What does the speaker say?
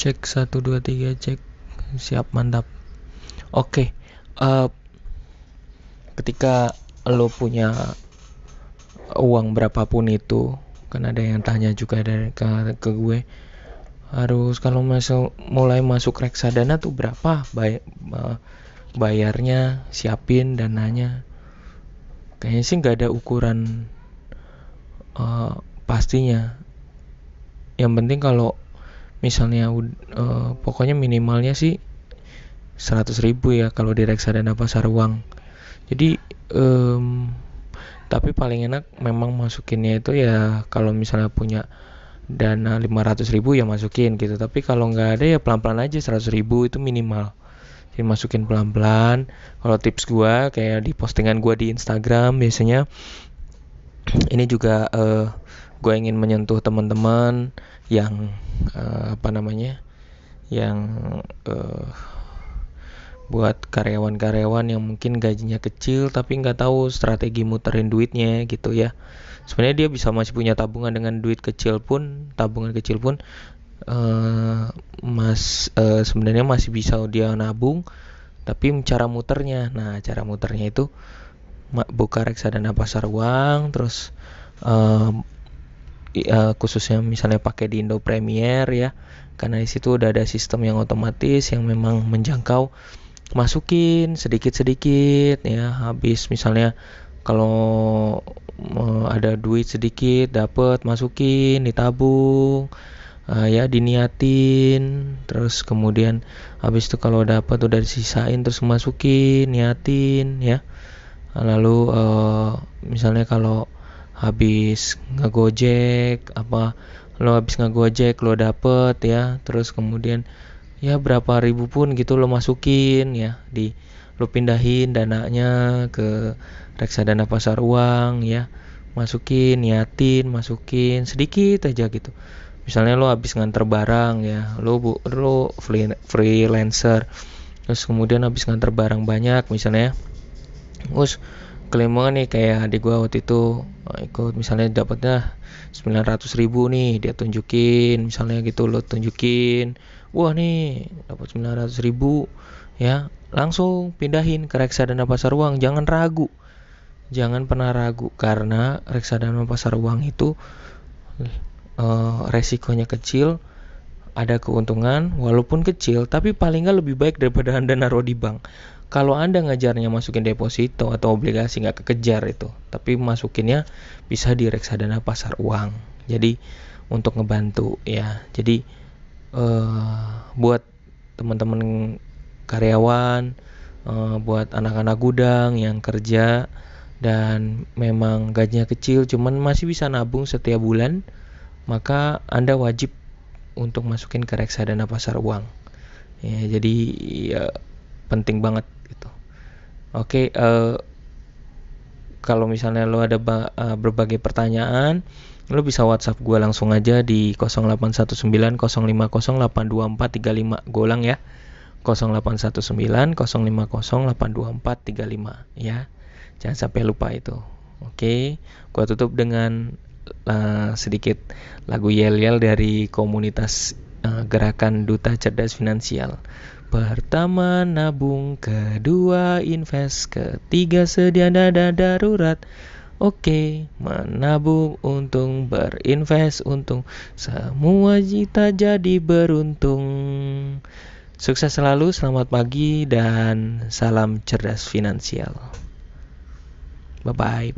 Cek 1 2 3 cek. Siap, mantap. Oke. Ketika lo punya uang berapapun itu, kan ada yang tanya juga dari ke gue, harus kalau mulai masuk reksadana tuh berapa bayarnya, siapin dananya. Kayaknya sih nggak ada ukuran pastinya. Yang penting kalau misalnya pokoknya minimalnya sih 100.000 ya kalau di reksadana pasar uang. Jadi tapi paling enak memang masukinnya itu ya kalau misalnya punya dana 500.000 ya masukin gitu. Tapi kalau nggak ada ya pelan-pelan aja, 100.000 itu minimal. Jadi masukin pelan-pelan. Kalau tips gue kayak di postingan gue di Instagram biasanya, ini juga gue ingin menyentuh teman-teman yang yang buat karyawan-karyawan yang mungkin gajinya kecil tapi nggak tahu strategi muterin duitnya gitu ya. Sebenarnya dia bisa masih punya tabungan dengan tabungan kecil pun sebenarnya masih bisa dia nabung, tapi cara muternya, itu buka reksadana pasar uang, terus khususnya misalnya pakai di Indo Premier ya, karena di situ udah ada sistem yang otomatis yang memang menjangkau, masukin sedikit-sedikit ya. Habis misalnya kalau ada duit sedikit dapat, masukin, ditabung, ya diniatin, terus kemudian habis itu kalau dapat udah disisain terus masukin, niatin ya. Lalu misalnya kalau habis ngegojek lo dapet ya, terus kemudian ya berapa ribu pun gitu lo masukin ya, lo pindahin dananya ke reksadana pasar uang ya, masukin sedikit aja gitu. Misalnya lo habis nganter barang ya, lo freelancer, terus kemudian habis nganter barang banyak misalnya, terus klaim banget nih, kayak adik gue waktu itu ikut misalnya dapatnya 900.000 nih, dia tunjukin misalnya gitu, lo tunjukin, wah nih dapat 900.000 ya, langsung pindahin ke reksadana pasar uang. Jangan pernah ragu, karena reksadana pasar uang itu resikonya kecil, ada keuntungan walaupun kecil, tapi paling nggak lebih baik daripada anda naruh di bank. Kalau anda ngajarnya masukin deposito atau obligasi, nggak kekejar itu, tapi masukinnya bisa di reksadana pasar uang. Jadi untuk ngebantu ya. Jadi buat teman-teman karyawan, buat anak-anak gudang yang kerja dan memang gajinya kecil cuman masih bisa nabung setiap bulan, maka anda wajib untuk masukin ke reksadana pasar uang ya. Jadi ya penting banget gitu. Oke, kalau misalnya lo ada berbagai pertanyaan, lo bisa WhatsApp gue langsung aja di 0819 050 824 35. Gue ulang ya, 0819 050 824 35 ya. Jangan sampai lupa itu. Oke, gue tutup dengan sedikit lagu yel-yel dari komunitas gerakan Duta Cerdas Finansial. Pertama nabung, kedua invest, ketiga sedia dana darurat. Oke, menabung untung, berinvest untung, semua kita jadi beruntung. Sukses selalu, selamat pagi, dan salam cerdas finansial. Bye bye.